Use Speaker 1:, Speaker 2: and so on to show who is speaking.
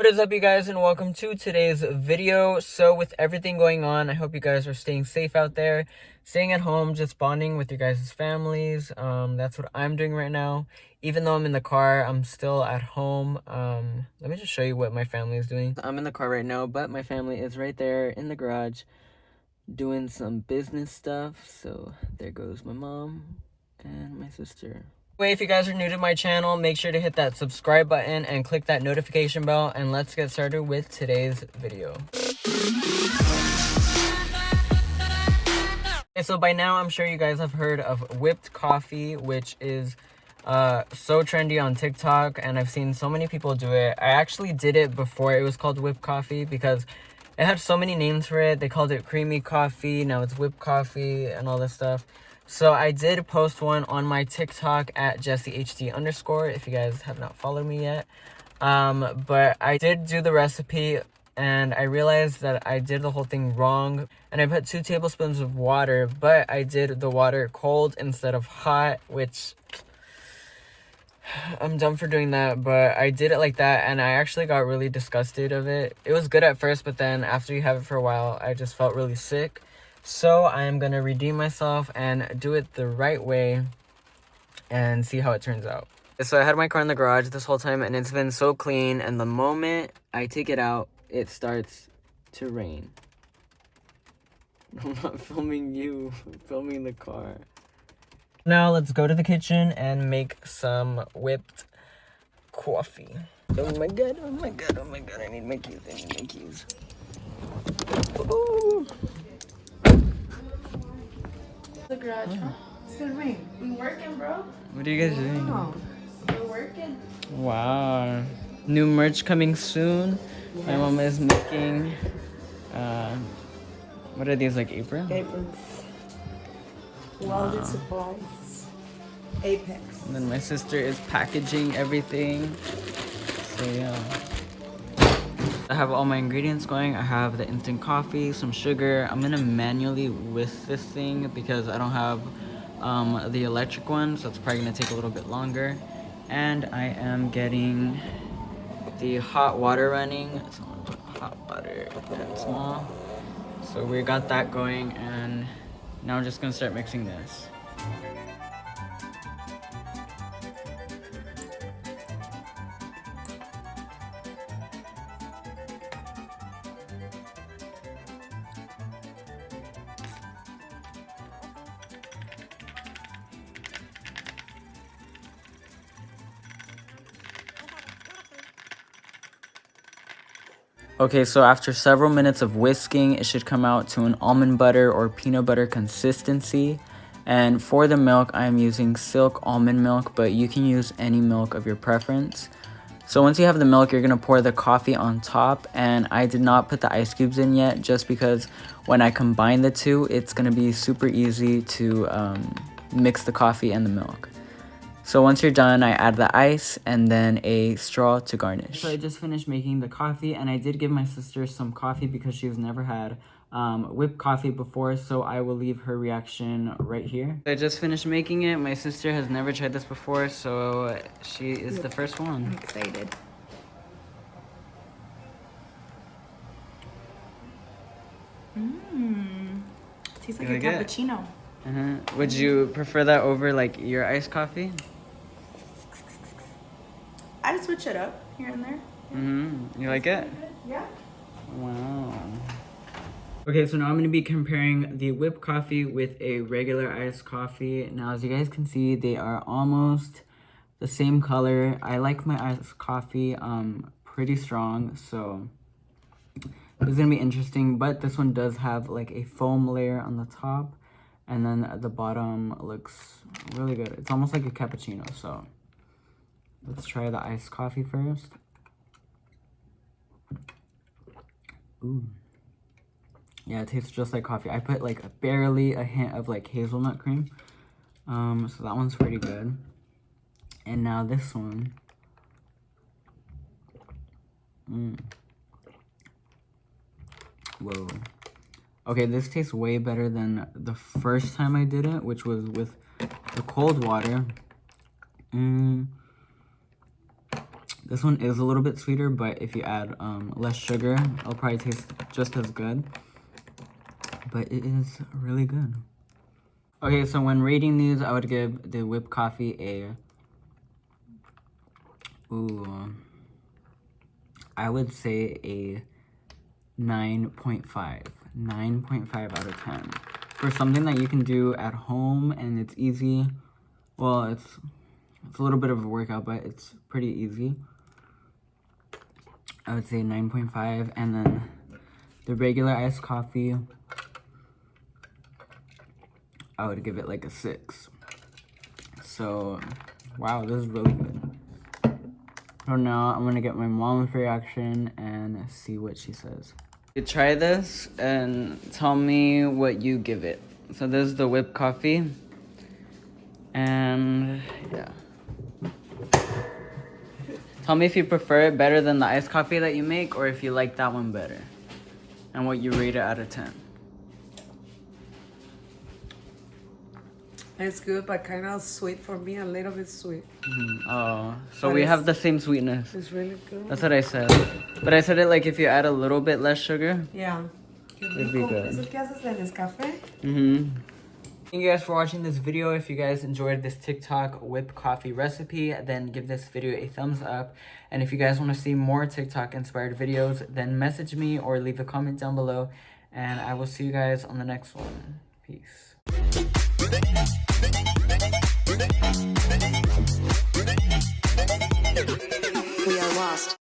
Speaker 1: What is up, you guys, and welcome to today's video. So with everything going on, I hope you guys are staying safe out there, staying at home, just bonding with your guys' families. That's what I'm doing right now. Even though I'm in the car, I'm still at home. Let me just show you what my family is doing. I'm in the car right now, but my family is right there in the garage doing some business stuff. So there goes my mom and my sister. If you guys are new to my channel, make sure to hit that subscribe button and click that notification bell, and let's get started with today's video. Okay, so by now I'm sure you guys have heard of whipped coffee, which is so trendy on TikTok, and I've seen so many people do it. I actually did it before it was called whipped coffee because it had so many names for it. They called it creamy coffee, now it's whipped coffee and all this stuff. So I did post one on my TikTok at JessieHD_ if you guys have not followed me yet. But I did do the recipe and I realized that I did the whole thing wrong. And I put 2 tablespoons of water, but I did the water cold instead of hot, which I'm dumb for doing that, but I did it like that and I actually got really disgusted of it. It was good at first, but then after you have it for a while, I just felt really sick. So I am going to redeem myself and do it the right way and see how it turns out. So I had my car in the garage this whole time and it's been so clean, and the moment I take it out, it starts to rain. I'm not filming you, I'm filming the car. Now let's go to the kitchen and make some whipped coffee. Oh my god, oh my god, oh my god, I need my keys, Ooh.
Speaker 2: The garage, huh? It's gonna rain. I'm working, bro.
Speaker 1: What are you guys doing?
Speaker 2: Oh, we're working.
Speaker 1: Wow. New merch coming soon. Yes. My mom is making, what are these, like aprons?
Speaker 2: Aprons. Welded supplies. Apex.
Speaker 1: And then my sister is packaging everything. So yeah. I have all my ingredients going. I have the instant coffee, some sugar. I'm gonna manually whisk this thing because I don't have the electric one, so it's probably gonna take a little bit longer. And I am getting the hot water running. So I'm gonna put hot water and small. So we got that going, and now I'm just gonna start mixing this. Okay, so after several minutes of whisking, it should come out to an almond butter or peanut butter consistency. And for the milk, I'm using Silk almond milk, but you can use any milk of your preference. So once you have the milk, you're gonna pour the coffee on top, and I did not put the ice cubes in yet just because when I combine the two, it's gonna be super easy to mix the coffee and the milk. So once you're done, I add the ice and then a straw to garnish. So I just finished making the coffee, and I did give my sister some coffee because she's never had whipped coffee before, so I will leave her reaction right here. I just finished making it. My sister has never tried this before, so she is the first one.
Speaker 2: I'm excited. Tastes like a cappuccino.
Speaker 1: Would you prefer that over like your iced coffee?
Speaker 2: I'd switch it up here and there.
Speaker 1: You like it?
Speaker 2: Yeah.
Speaker 1: Wow. Okay, so now I'm going to be comparing the whipped coffee with a regular iced coffee. Now, as you guys can see, they are almost the same color. I like my iced coffee pretty strong, so this is going to be interesting. But this one does have like a foam layer on the top, and then at the bottom looks really good. It's almost like a cappuccino, so let's try the iced coffee first. Ooh. Yeah, it tastes just like coffee. I put like barely a hint of like hazelnut cream. So that one's pretty good. And now this one. Whoa. Okay, this tastes way better than the first time I did it, which was with the cold water. This one is a little bit sweeter, but if you add less sugar, it'll probably taste just as good. But it is really good. Okay, so when rating these, I would give the whipped coffee a... I would say a 9.5. 9.5 out of 10. For something that you can do at home and it's easy. Well, it's a little bit of a workout, but it's pretty easy. I would say 9.5. And then the regular iced coffee, I would give it like a 6. So, wow, this is really good. So now I'm gonna get my mom's reaction and see what she says. You try this and tell me what you give it. So this is the whipped coffee. And yeah. Tell me if you prefer it better than the iced coffee that you make or if you like that one better. And what you rate it out of 10.
Speaker 2: It's good, but kind of sweet for me, a little bit sweet.
Speaker 1: Oh, so we have the same sweetness.
Speaker 2: It's really good.
Speaker 1: That's what I said. But I said it like if you add a little bit less sugar.
Speaker 2: Yeah.
Speaker 1: It'd be good.
Speaker 2: ¿Eso qué haces en Nescafé?
Speaker 1: Thank you guys for watching this video. If you guys enjoyed this TikTok whipped coffee recipe, then give this video a thumbs up. And if you guys want to see more TikTok inspired videos, then message me or leave a comment down below. And I will see you guys on the next one. Peace.
Speaker 3: We are lost.